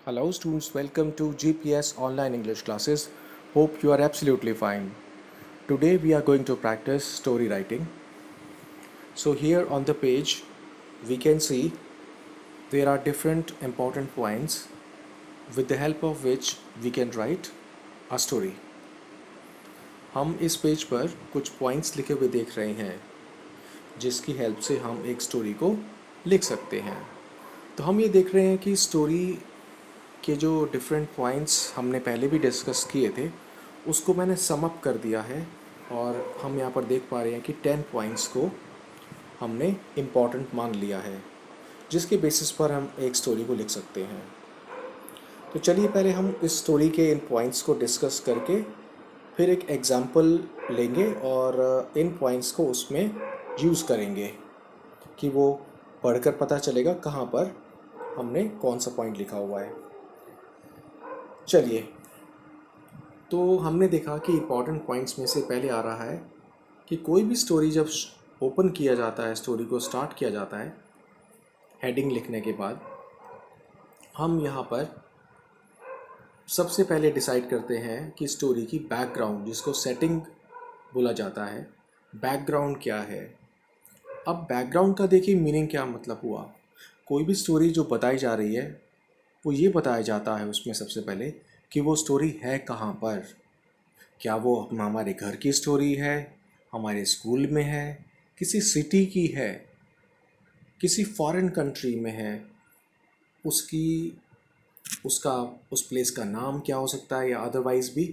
Hello students, welcome to GPS online English classes. Hope you are absolutely fine. Today we are going to practice story writing. So here on the page we can see there are different important points with the help of which we can write a story. हम इस page पर कुछ points लिखे हुए देख रहे हैं जिसकी हेल्प से हम एक स्टोरी को लिख सकते हैं. तो हम ये देख रहे हैं कि स्टोरी के जो डिफरेंट पॉइंट्स हमने पहले भी डिस्कस किए थे उसको मैंने सम अप कर दिया है और हम यहाँ पर देख पा रहे हैं कि 10 पॉइंट्स को हमने इम्पॉर्टेंट मान लिया है जिसके बेसिस पर हम एक स्टोरी को लिख सकते हैं. तो चलिए पहले हम इस स्टोरी के इन पॉइंट्स को डिस्कस करके फिर एक एग्जाम्पल लेंगे और इन पॉइंट्स को उसमें यूज़ करेंगे कि वो पढ़कर पता चलेगा कहाँ पर हमने कौन सा पॉइंट लिखा हुआ है. चलिए, तो हमने देखा कि इम्पॉर्टेंट पॉइंट्स में से पहले आ रहा है कि कोई भी स्टोरी जब ओपन किया जाता है, स्टोरी को स्टार्ट किया जाता है हेडिंग लिखने के बाद, हम यहाँ पर सबसे पहले डिसाइड करते हैं कि स्टोरी की बैकग्राउंड, जिसको सेटिंग बोला जाता है, बैकग्राउंड क्या है. अब बैकग्राउंड का देखिए मीनिंग क्या मतलब हुआ. कोई भी स्टोरी जो बताई जा रही है वो ये बताया जाता है उसमें सबसे पहले कि वो स्टोरी है कहाँ पर. क्या वो हमारे घर की स्टोरी है, हमारे स्कूल में है, किसी सिटी की है, किसी फॉरेन कंट्री में है, उसकी उसका उस प्लेस का नाम क्या हो सकता है, या अदरवाइज़ भी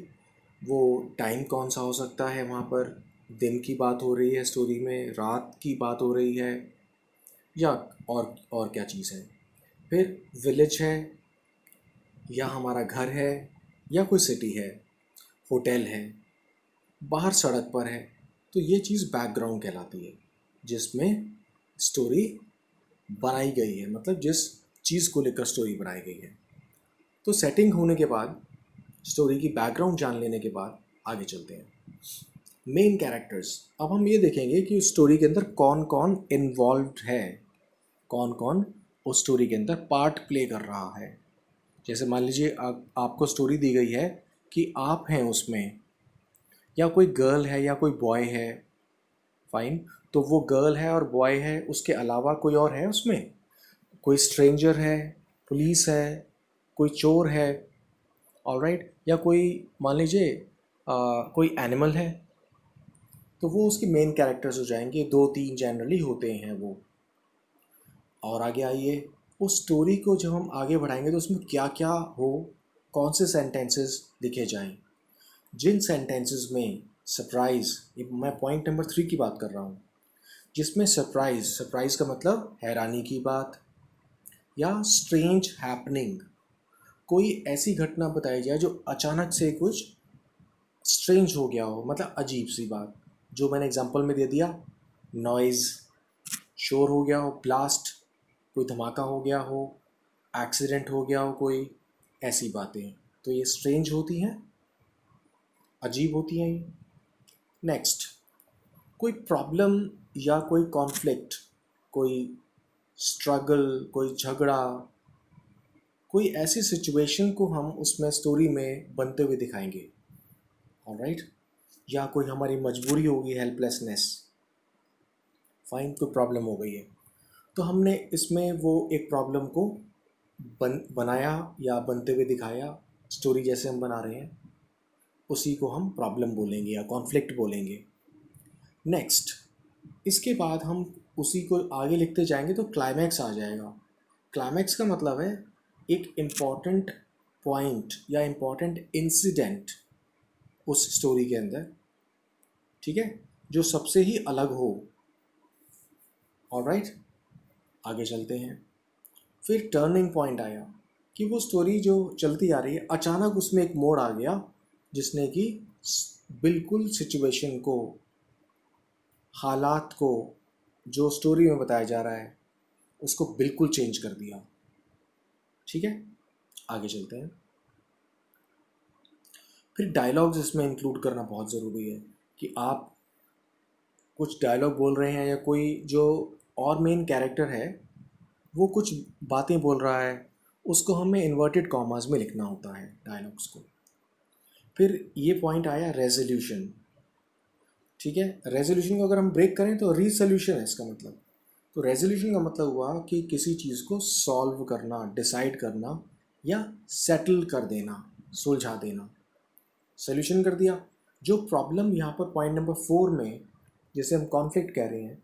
वो टाइम कौन सा हो सकता है, वहाँ पर दिन की बात हो रही है स्टोरी में, रात की बात हो रही है, या और क्या चीज़ है. फिर विलेज है, या हमारा घर है, या कोई सिटी है, होटल है, बाहर सड़क पर है. तो ये चीज़ बैकग्राउंड कहलाती है जिसमें स्टोरी बनाई गई है, मतलब जिस चीज़ को लेकर स्टोरी बनाई गई है. तो सेटिंग होने के बाद, स्टोरी की बैकग्राउंड जान लेने के बाद आगे चलते हैं. Main characters. अब हम ये देखेंगे कि उस स्टोरी के अंदर कौन कौन इन्वॉल्व्ड है, कौन कौन उस स्टोरी के अंदर पार्ट प्ले कर रहा है. जैसे मान लीजिए आपको स्टोरी दी गई है कि आप हैं उसमें, या कोई गर्ल है या कोई बॉय है. फाइन. तो वो गर्ल है और बॉय है, उसके अलावा कोई और है उसमें, कोई स्ट्रेंजर है, पुलिस है, कोई चोर है, ऑलराइट, या कोई मान लीजिए कोई एनिमल है. तो वो उसके मेन कैरेक्टर्स हो जाएंगे. 2-3 जनरली होते हैं वो. और आगे आइए, उस स्टोरी को जब हम आगे बढ़ाएंगे तो उसमें क्या क्या हो, कौन से सेंटेंसेस लिखे जाएं. जिन सेंटेंसेस में सरप्राइज, मैं पॉइंट नंबर 3 की बात कर रहा हूँ, जिसमें सरप्राइज, सरप्राइज का मतलब हैरानी की बात, या स्ट्रेंज हैपनिंग, कोई ऐसी घटना बताई जाए जो अचानक से कुछ स्ट्रेंज हो गया हो, मतलब अजीब सी बात. जो मैंने एग्जांपल में दे दिया, नॉइज़, शोर हो गया हो, ब्लास्ट, कोई धमाका हो गया हो, एक्सीडेंट हो गया हो कोई, ऐसी बातें. तो ये स्ट्रेंज होती हैं, अजीब होती हैं ये. नेक्स्ट, कोई प्रॉब्लम या कोई कॉन्फ्लिक्ट, कोई स्ट्रगल, कोई झगड़ा, कोई ऐसी सिचुएशन को हम उसमें स्टोरी में बनते हुए दिखाएंगे. ऑलराइट. या कोई हमारी मजबूरी होगी, हेल्पलेसनेस. फाइन, कोई प्रॉब्लम हो गई है तो हमने इसमें वो एक प्रॉब्लम को बनाया या बनते हुए दिखाया. स्टोरी जैसे हम बना रहे हैं उसी को हम प्रॉब्लम बोलेंगे या कॉन्फ्लिक्ट बोलेंगे. नेक्स्ट, इसके बाद हम उसी को आगे लिखते जाएंगे तो क्लाइमैक्स आ जाएगा. क्लाइमैक्स का मतलब है एक इम्पॉर्टेंट पॉइंट या इम्पॉर्टेंट इंसिडेंट उस स्टोरी के अंदर, ठीक है, जो सबसे ही अलग हो. ऑलराइट, आगे चलते हैं. फिर टर्निंग पॉइंट आया कि वो स्टोरी जो चलती आ रही है अचानक उसमें एक मोड़ आ गया जिसने कि बिल्कुल सिचुएशन को, हालात को, जो स्टोरी में बताया जा रहा है उसको बिल्कुल चेंज कर दिया. ठीक है, आगे चलते हैं. फिर डायलॉग्स इसमें इंक्लूड करना बहुत ज़रूरी है कि आप कुछ डायलॉग बोल रहे हैं या कोई जो और मेन कैरेक्टर है वो कुछ बातें बोल रहा है, उसको हमें इन्वर्टेड कॉमास में लिखना होता है डायलॉग्स को। फिर ये पॉइंट आया रेजोल्यूशन। ठीक है, रेजोल्यूशन को अगर हम ब्रेक करें तो रीसोल्यूशन है इसका मतलब। तो रेजोल्यूशन का मतलब हुआ कि किसी चीज़ को सॉल्व करना, डिसाइड करना या सेटल कर देना, सुलझा देना। सोल्यूशन कर दिया। जो प्रॉब्लम यहाँ पर पॉइंट नंबर 4 में जिसे हम कॉन्फ्लिक्ट कह रहे हैं,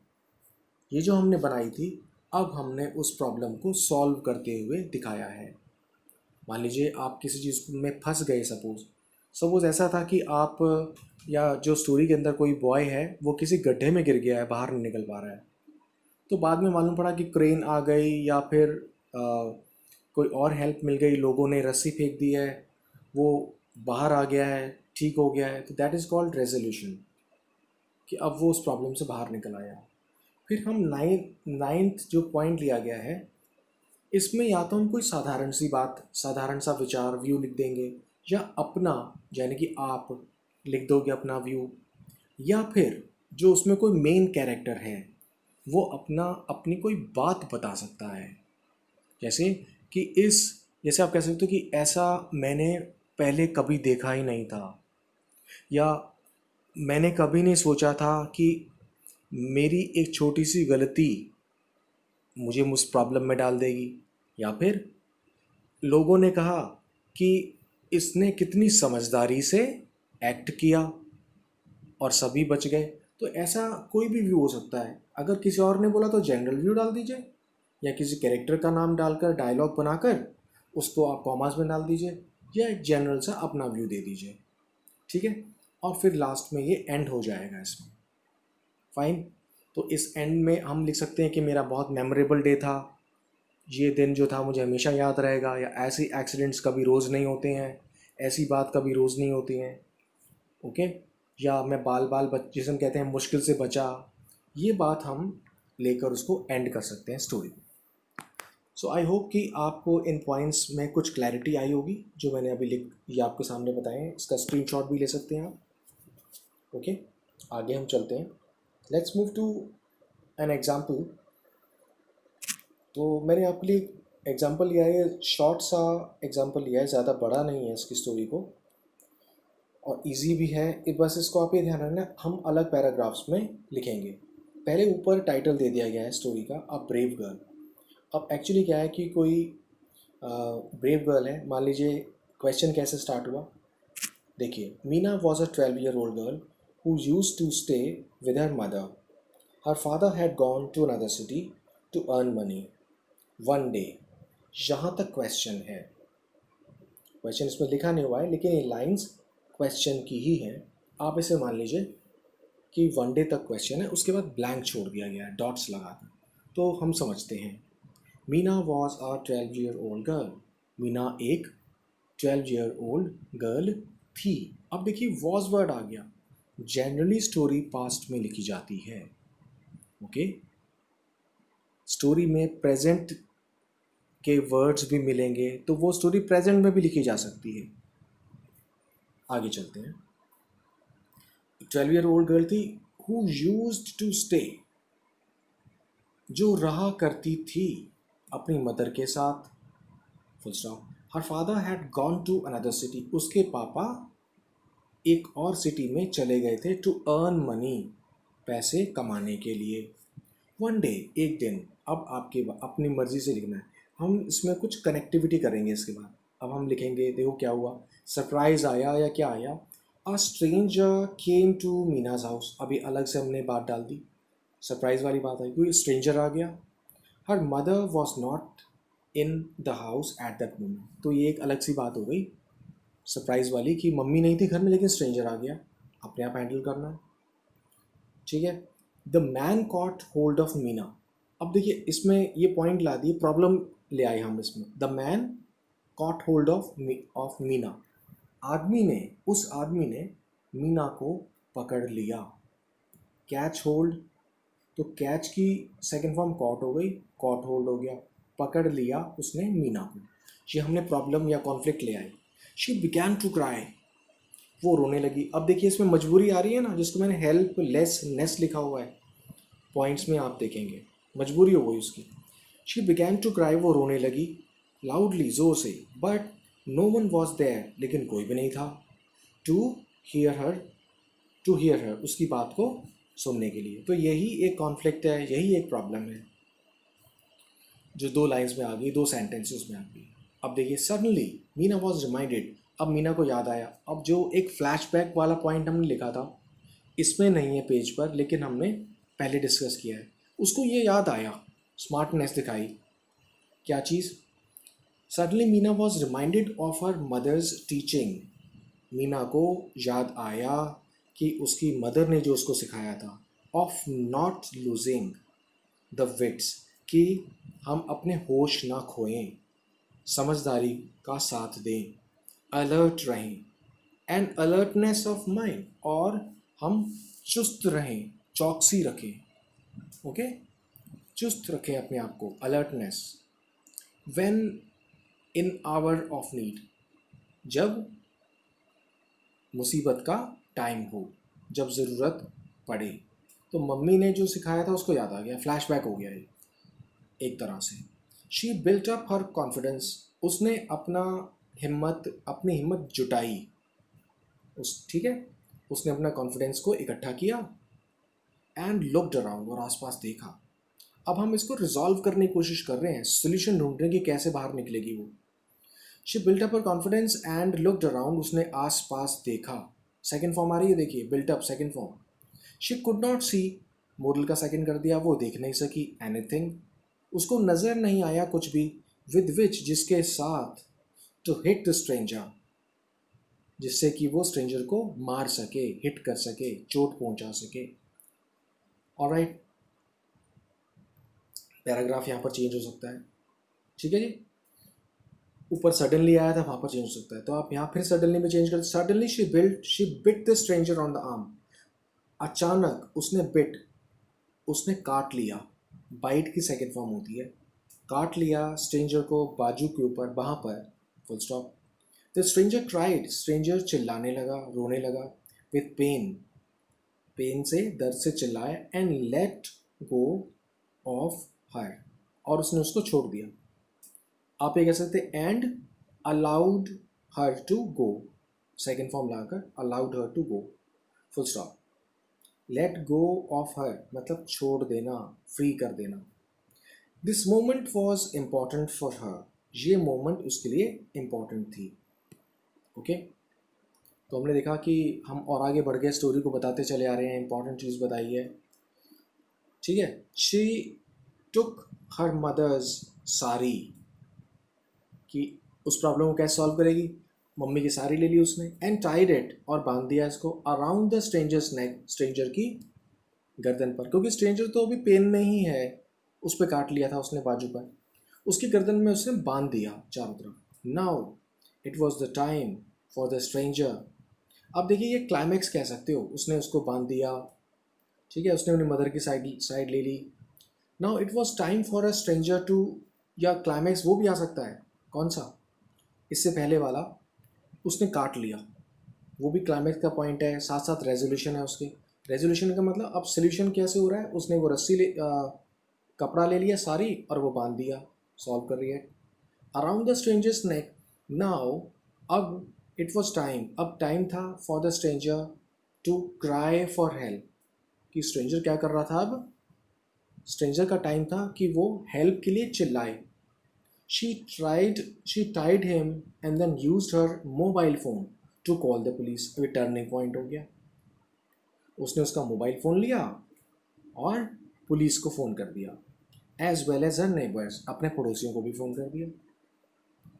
ये जो हमने बनाई थी, अब हमने उस प्रॉब्लम को सॉल्व करते हुए दिखाया है। मान लीजिए आप किसी चीज़ में फंस गए, सपोज़ ऐसा था कि आप, या जो स्टोरी के अंदर कोई बॉय है वो किसी गड्ढे में गिर गया है, बाहर नहीं निकल पा रहा है। तो बाद में मालूम पड़ा कि क्रेन आ गई या फिर कोई और हेल्प मिल गई, लोगों ने रस्सी फेंक दी है, वो बाहर आ गया है, ठीक हो गया है। तो दैट इज़ कॉल्ड रेजोल्यूशन, कि अब वो उस प्रॉब्लम से बाहर निकल आया। फिर हम नाइन्थ जो पॉइंट लिया गया है, इसमें या तो हम कोई साधारण सी बात, साधारण सा विचार, व्यू लिख देंगे, या अपना, यानी कि आप लिख दोगे अपना व्यू, या फिर जो उसमें कोई मेन कैरेक्टर है वो अपनी कोई बात बता सकता है। जैसे कि जैसे आप कह सकते हो कि ऐसा मैंने पहले कभी देखा ही नहीं था, या मैंने कभी नहीं सोचा था कि मेरी एक छोटी सी गलती मुझे उस प्रॉब्लम में डाल देगी, या फिर लोगों ने कहा कि इसने कितनी समझदारी से एक्ट किया और सभी बच गए। तो ऐसा कोई भी व्यू हो सकता है। अगर किसी और ने बोला तो जनरल व्यू डाल दीजिए, या किसी कैरेक्टर का नाम डालकर डायलॉग बनाकर उसको आप कॉमास में डाल दीजिए, या एक जनरल सा अपना व्यू दे दीजिए। ठीक है, और फिर लास्ट में ये एंड हो जाएगा इसमें। फाइन। तो इस एंड में हम लिख सकते हैं कि मेरा बहुत मेमोरेबल डे था, ये दिन जो था मुझे हमेशा याद रहेगा, या ऐसे एक्सीडेंट्स कभी रोज़ नहीं होते हैं, ऐसी बात कभी रोज़ नहीं होती हैं। ओके, या मैं जिसे हम कहते हैं मुश्किल से बचा, ये बात हम लेकर उसको एंड कर सकते हैं स्टोरी। सो आई होप कि आपको इन पॉइंट्स में कुछ क्लैरिटी आई होगी जो मैंने अभी ये आपके सामने बताए हैं। इसका स्क्रीनशॉट भी ले सकते हैं आप। ओके, आगे हम चलते हैं। Let's move to an example. तो मैंने आपके लिए एग्जाम्पल लिया है, शॉर्ट सा एग्जाम्पल लिया है, ज़्यादा बड़ा नहीं है इसकी स्टोरी को, और इजी भी है। बस इसको आप ये ध्यान रखना, हम अलग पैराग्राफ्स में लिखेंगे। पहले ऊपर टाइटल दे दिया गया है स्टोरी का, अ ब्रेव गर्ल। अब एक्चुअली क्या है कि कोई ब्रेव गर्ल है। मान लीजिए क्वेश्चन कैसे स्टार्ट हुआ, देखिए। Meena was a 12-year-old girl who used to stay with her mother. Her father had gone to another city to earn money. One day, यहाँ तक क्वेश्चन है। क्वेश्चन इसमें लिखा नहीं हुआ है, लेकिन ये लाइंस क्वेश्चन की ही हैं। आप इसे मान लीजिए कि वन डे तक क्वेश्चन है, उसके बाद ब्लैंक छोड़ दिया गया है डॉट्स लगाकर। तो हम समझते हैं, Meena was a 12-year-old girl. Meena एक 12-year-old गर्ल थी। अब देखिए वॉज वर्ड आ गया। जनरली स्टोरी पास्ट में लिखी जाती है। ओके, स्टोरी में प्रेजेंट के वर्ड्स भी मिलेंगे, तो वो स्टोरी प्रेजेंट में भी लिखी जा सकती है। आगे चलते हैं। 12-year-old गर्ल थी हु यूज्ड टू स्टे, जो रहा करती थी अपनी मदर के साथ। Full stop. Her father had gone to another city, उसके पापा एक और सिटी में चले गए थे टू अर्न मनी, पैसे कमाने के लिए। वन डे, एक दिन। अब आपके अपनी मर्जी से लिखना है। हम इसमें कुछ कनेक्टिविटी करेंगे इसके बाद। अब हम लिखेंगे, देखो क्या हुआ, सरप्राइज आया या क्या आया। A stranger came to Meena's house. अभी अलग से हमने बात डाल दी, सरप्राइज वाली बात आई, कोई स्ट्रेंजर आ गया। Her mother was not in the house at that moment. तो ये एक अलग सी बात हो गई सरप्राइज वाली, कि मम्मी नहीं थी घर में लेकिन स्ट्रेंजर आ गया। अपने आप हैंडल करना है। ठीक है। The man cot hold of Meena. अब देखिए इसमें ये पॉइंट ला दिए, प्रॉब्लम ले आए हम इसमें। The man cot hold of Meena. उस आदमी ने मीना को पकड़ लिया। कैच होल्ड, तो कैच की सेकंड फॉर्म कॉट हो गई, कॉट होल्ड हो गया। पकड़ लिया उसने मीना को, ये हमने प्रॉब्लम या कॉन्फ्लिक्ट ले आई। शी बिगैन टू क्राई, वो रोने लगी। अब देखिए इसमें मजबूरी आ रही है ना, जिसको मैंने हेल्पलेसनेस लिखा हुआ है पॉइंट्स में, आप देखेंगे मजबूरी हो गई उसकी। शी बिगैन टू क्राई, वो रोने लगी। लाउडली, जोर से, but no one was there, लेकिन कोई भी नहीं था, टू हियर हर, उसकी बात को सुनने के लिए। तो यही एक कॉन्फ्लिक्ट है, यही एक प्रॉब्लम है जो दो लाइंस में आ गई, दो सेंटेंसेस में आ गई। अब देखिए, सडनली मीना वॉज रिमाइंडेड, अब मीना को याद आया। अब जो एक फ्लैशबैक वाला पॉइंट हमने लिखा था, इसमें नहीं है पेज पर, लेकिन हमने पहले डिस्कस किया है, उसको ये याद आया, स्मार्टनेस दिखाई। क्या चीज़? Suddenly Meena was reminded of her mother's teaching. Meena को याद आया कि उसकी मदर ने जो उसको सिखाया था, of not losing the wits, कि हम अपने होश ना खोएं, समझदारी का साथ दें, अलर्ट रहें, एंड अलर्टनेस ऑफ माइंड, और हम चुस्त रहें, चौकसी रखें। ओके, चुस्त रखें अपने आप को, alertness, when in hour of need, जब मुसीबत का टाइम हो, जब ज़रूरत पड़े। तो मम्मी ने जो सिखाया था उसको याद आ गया, फ्लैशबैक हो गया ये एक तरह से। She built up her confidence, उसने अपनी हिम्मत जुटाई, उस ठीक है, उसने अपना कॉन्फिडेंस को इकट्ठा किया, एंड लुक्ड अराउंड, और आसपास देखा। अब हम इसको रिजॉल्व करने की कोशिश कर रहे हैं, सोल्यूशन ढूंढ रहे हैं कि कैसे बाहर निकलेगी वो। She built up her confidence and looked around, उसने आस पास देखा। सेकेंड फॉर्म आ रही है, देखिए, built up second form. She could not see, model का सेकेंड कर दिया, वो देख नहीं सकी, एनीथिंग, उसको नज़र नहीं आया कुछ भी, विद विच, जिसके साथ, टू हिट द स्ट्रेंजर, जिससे कि वो स्ट्रेंजर को मार सके, हिट कर सके, चोट पहुंचा सके। ऑलराइट, पैराग्राफ यहाँ पर चेंज हो सकता है, ठीक है जी। ऊपर सडनली आया था, वहाँ पर चेंज हो सकता है, तो आप यहाँ फिर सडनली में चेंज कर, suddenly she bit the stranger on the arm, अचानक उसने बिट, उसने काट लिया, बाइट की सेकेंड फॉर्म होती है, काट लिया स्ट्रेंजर को बाजू के ऊपर, वहाँ पर, full stop. The stranger cried, stranger चिल्लाने लगा, रोने लगा, विथ पेन, पेन से, दर्द से चिल्लाया, and let go of her, और उसने उसको छोड़ दिया। आप ये कह सकते and allowed her to go, second form लाकर allowed her to go, full stop. Let go of her मतलब छोड़ देना, फ्री कर देना। This moment was important for her, ये मोमेंट उसके लिए इम्पॉर्टेंट थी। ओके, तो हमने देखा कि हम और आगे बढ़ गए, स्टोरी को बताते चले आ रहे हैं, इंपॉर्टेंट चीज़ बताई है, ठीक है। She took her mother's sari, कि उस प्रॉब्लम को कैसे सॉल्व करेगी, मम्मी की साड़ी ले ली उसने, एंड टाइड इट, और बांध दिया इसको, around the stranger's neck, stranger की गर्दन पर, क्योंकि स्ट्रेंजर तो अभी पेन में ही है, उस पर काट लिया था उसने बाजू पर, उसकी गर्दन में उसने बांध दिया चारों तरफ। Now it was the time for the stranger, अब देखिए ये क्लाइमैक्स कह सकते हो, उसने उसको बांध दिया, ठीक है, उसने अपनी मदर की साइड ले ली। Now it was time for a stranger to, या क्लाइमैक्स वो भी आ सकता है, कौन सा, इससे पहले वाला, उसने काट लिया, वो भी क्लाइमैक्स का पॉइंट है, साथ साथ रेजोल्यूशन है उसके। रेजोल्यूशन का मतलब अब सोल्यूशन कैसे हो रहा है, उसने वो कपड़ा ले लिया सारी, और वो बांध दिया, सॉल्व कर रही है। Around the stranger's neck, now, अब इट वॉज टाइम, अब टाइम था, for the stranger to cry for help, कि स्ट्रेंजर क्या कर रहा था, अब स्ट्रेंजर का टाइम था कि वो हेल्प के लिए चिल्लाए। She tied him and then used her mobile phone to call the police, अभी टर्निंग पॉइंट हो गया, उसने उसका मोबाइल फ़ोन लिया और पुलिस को फ़ोन कर दिया, एज वेल एज हर नेबर्स, अपने पड़ोसियों को भी फ़ोन कर दिया,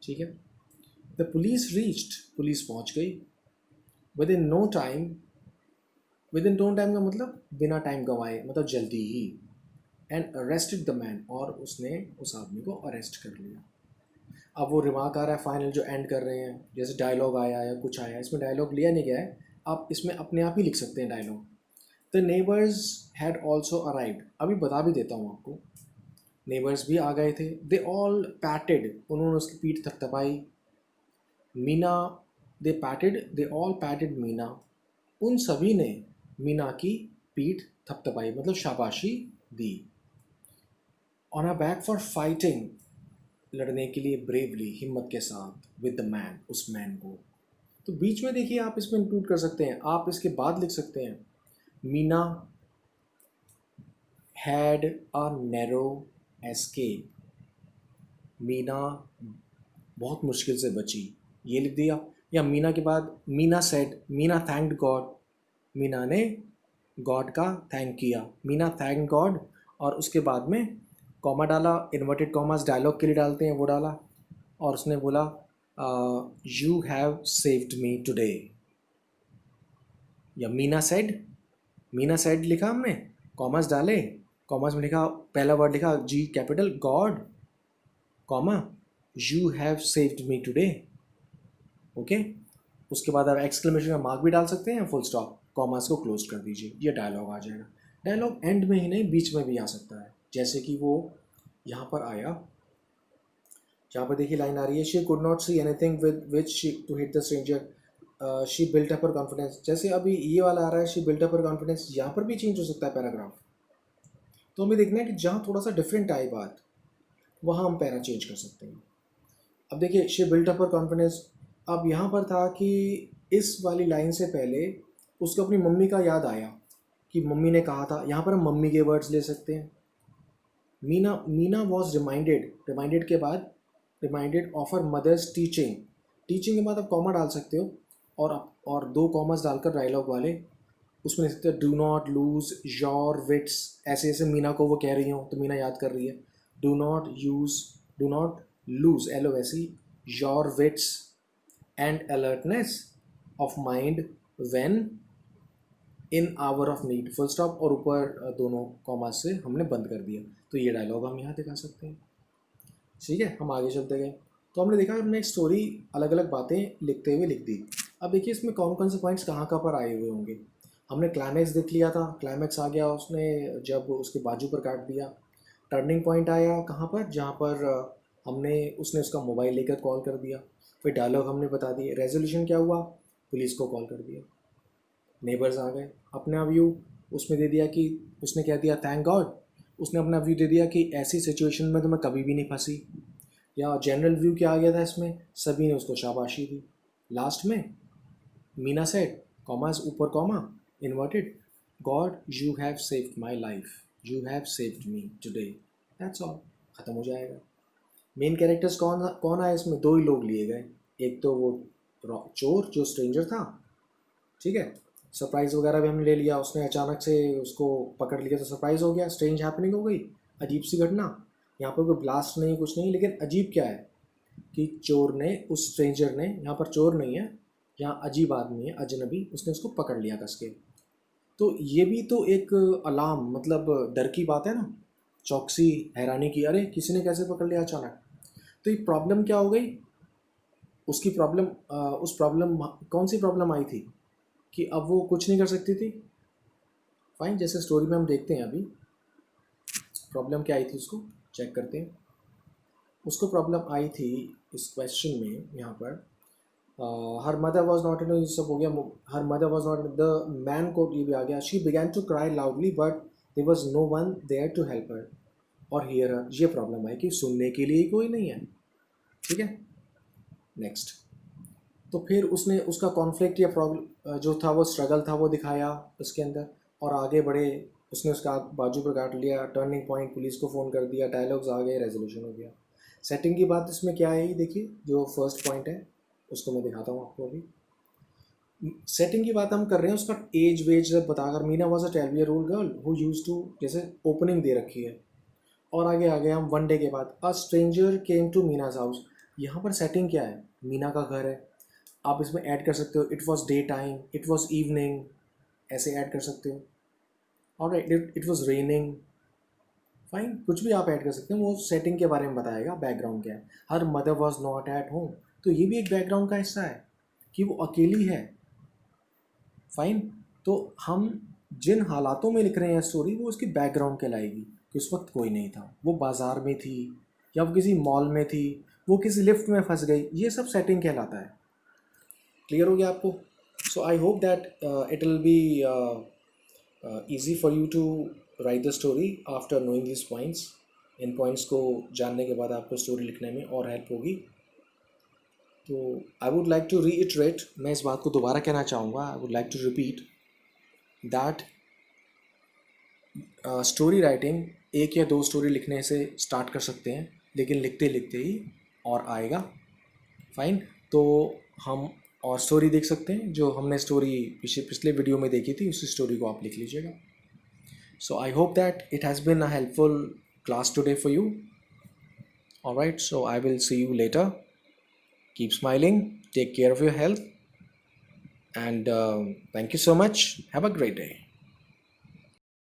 ठीक है। द पुलिस रीच्ड, पुलिस पहुंच गई, within no time, within no time का मतलब बिना टाइम गंवाए, मतलब जल्दी ही, एंड अरेस्टेड द मैन, और उसने उस आदमी को अरेस्ट कर लिया। अब वो रिमार्क आ रहा है फाइनल, जो एंड कर रहे हैं, जैसे डायलॉग आया या कुछ आया, इसमें डायलॉग लिया नहीं गया है, आप इसमें अपने आप ही लिख सकते हैं dialogue. The neighbours had also arrived, अभी बता भी देता हूँ आपको, नेबर्स भी आ गए थे। दे ऑल पैटेड, उन्होंने उसकी पीठ थपथपाई। Meena, they all patted Meena, उन सभी ने मीना की पीठ थपथपाई, मतलब शाबाशी दी। On a back for fighting, लड़ने के लिए ब्रेवली, हिम्मत के साथ, विद द मैन, उस मैन को। तो बीच में देखिए आप इसमें इंक्लूड कर सकते हैं, आप इसके बाद लिख सकते हैं Meena had a narrow escape. Meena बहुत मुश्किल से बची, ये लिख दिया। या मीना के बाद Meena said, Meena thanked God, Meena ने गॉड का थैंक किया, मीना थैंक गॉड। और उसके बाद में कॉमा डाला, इन्वर्टेड कॉमास डायलॉग के लिए डालते हैं, वो डाला। और उसने बोला you have saved me today. या मीना सेड लिखा हमने, कॉमर्स डाले, कॉमर्स में लिखा, पहला वर्ड लिखा G capital God, comma you have saved me today. Okay, उसके बाद आप एक्सक्लेमेशन का मार्क भी डाल सकते हैं, फुल स्टॉप, कॉमर्स को क्लोज कर दीजिए, ये डायलॉग आ जाएगा। डायलॉग एंड में ही नहीं, बीच में भी आ सकता है, जैसे कि वो यहाँ पर आया, जहाँ पर देखिए लाइन आ रही है, she could not see anything with which she to hit the stranger, she built up her confidence. जैसे अभी ये वाला आ रहा है, she built up her confidence, यहाँ पर भी चेंज हो सकता है पैराग्राफ। तो हमें देखना है कि जहाँ थोड़ा सा डिफरेंट आए बात, वहाँ हम पैरा चेंज कर सकते हैं। अब देखिए she built up her confidence, अब यहाँ पर था कि इस वाली लाइन से पहले उसको अपनी मम्मी का याद आया कि मम्मी ने कहा था, यहाँ पर हम मम्मी के वर्ड्स ले सकते हैं। मीना वॉज रिमाइंडेड, रिमाइंडेड के बाद reminded of her mother's teaching, teaching के बाद आप कॉमा डाल सकते हो, और दो कॉमर्स डालकर डायलॉग वाले उसमें लिख सकते हो do not lose your wits. ऐसे ऐसे मीना को वो कह रही हो तो मीना याद कर रही है, do not lose LOSE your wits and alertness of mind when in hour of need, full stop, और ऊपर दोनों कॉमा से हमने बंद कर दिया। तो ये डायलॉग हम यहाँ दिखा सकते हैं। ठीक है, हम आगे चलते गए, तो हमने देखा हमने एक स्टोरी अलग अलग बातें लिखते हुए लिख दी। अब देखिए इसमें कौन कौन से पॉइंट्स कहाँ कहाँ पर आए हुए होंगे। हमने क्लाइमैक्स देख लिया था, क्लाइमैक्स आ गया उसने जब उसके बाजू पर काट दिया। टर्निंग पॉइंट आया कहाँ पर, जहाँ पर हमने उसने उसका मोबाइल लेकर कॉल कर दिया। फिर डायलॉग हमने बता दिए। रेजोल्यूशन क्या हुआ, पुलिस को कॉल कर दिया। नेबर्स आ गए, अपना व्यू उसमें दे दिया कि उसने क्या दिया, थैंक गॉड, उसने अपना व्यू दे दिया कि ऐसी सिचुएशन में तो मैं कभी भी नहीं फंसी। या जनरल व्यू क्या आ गया था इसमें, सभी ने उसको शाबाशी दी। लास्ट में मीना सेड, कॉमास ऊपर comma, inverted, God you have saved my life, you have saved me today, that's all, ख़त्म हो जाएगा। मेन कैरेक्टर्स कौन कौन आए इसमें, दो ही लोग लिए गए, एक तो वो चोर जो स्ट्रेंजर था, ठीक है, सरप्राइज़ वगैरह भी हमने ले लिया, उसने अचानक से उसको पकड़ लिया तो सरप्राइज़ हो गया, स्ट्रेंज हैपनिंग हो गई, अजीब सी घटना। यहाँ पर कोई ब्लास्ट नहीं, कुछ नहीं, लेकिन अजीब क्या है कि चोर ने, उस स्ट्रेंजर ने, यहाँ पर चोर नहीं है, यहाँ अजीब आदमी है, अजनबी, उसने उसको पकड़ लिया कस के। तो ये भी तो एक अलार्म, मतलब डर की बात है ना, चौकसी, हैरानी की, अरे किसी ने कैसे पकड़ लिया अचानक। तो ये प्रॉब्लम क्या हो गई, उसकी प्रॉब्लम, उस प्रॉब्लम, कौन सी प्रॉब्लम आई थी कि अब वो कुछ नहीं कर सकती थी। फाइन, जैसे स्टोरी में हम देखते हैं अभी प्रॉब्लम क्या आई थी, उसको चेक करते हैं। उसको प्रॉब्लम आई थी इस क्वेश्चन में, यहाँ पर her mother was not in, सब हो गया, her mother was not, the man को ये भी आ गया, she began to cry loudly but there was no one there to help her, और हियर हर, ये प्रॉब्लम है कि सुनने के लिए कोई नहीं है। ठीक है, नेक्स्ट। तो फिर उसने उसका कॉन्फ्लिक्ट या प्रॉब्लम जो था, वो स्ट्रगल था, वो दिखाया उसके अंदर, और आगे बढ़े, उसने उसका बाजू पर काट लिया, टर्निंग पॉइंट, पुलिस को फ़ोन कर दिया, डायलॉग्स आ गए, रेजोल्यूशन हो गया। सेटिंग की बात इसमें क्या है, देखिए जो फर्स्ट पॉइंट है उसको मैं दिखाता हूँ आपको अभी। सेटिंग की बात हम कर रहे हैं, उसका एज वेज जब बताकर, Meena was a 12-year-old girl who use to, जैसे ओपनिंग दे रखी है, और आगे आ गए हम वन डे के बाद, a stranger came to Meena's house. यहाँ पर सेटिंग क्या है, मीना का घर है, आप इसमें ऐड कर सकते हो it was day time, it was evening, ऐसे ऐड कर सकते हो, और इट वॉज रेनिंग, फाइन, कुछ भी आप ऐड कर सकते हो, वो सेटिंग के बारे में बताएगा, बैकग्राउंड क्या है। हर mother was not at home, तो ये भी एक बैकग्राउंड का हिस्सा है कि वो अकेली है। फाइन, तो हम जिन हालातों में लिख रहे हैं स्टोरी, वो उसकी बैकग्राउंड कहलाएगी कि उस वक्त कोई नहीं था, वो बाज़ार में थी, या वो किसी मॉल में थी, वो किसी लिफ्ट में फंस गई, ये सब सेटिंग कहलाता है। क्लियर हो गया आपको? So I hope that it will be easy for you to write the story after knowing these points. In points को जानने के बाद आपको स्टोरी लिखने में और हेल्प होगी। तो I would like to reiterate, मैं इस बात को दोबारा कहना चाहूँगा, I would like to repeat that story writing एक या दो स्टोरी लिखने से स्टार्ट कर सकते हैं, लेकिन लिखते लिखते ही और आएगा। फाइन, तो हम और स्टोरी देख सकते हैं, जो हमने स्टोरी पिछले वीडियो में देखी थी उसी स्टोरी को आप लिख लीजिएगा। So I hope that it has been a helpful class today for you. Alright, so I will see you later. Keep smiling, take care of your health, and thank you so much. Have a great day.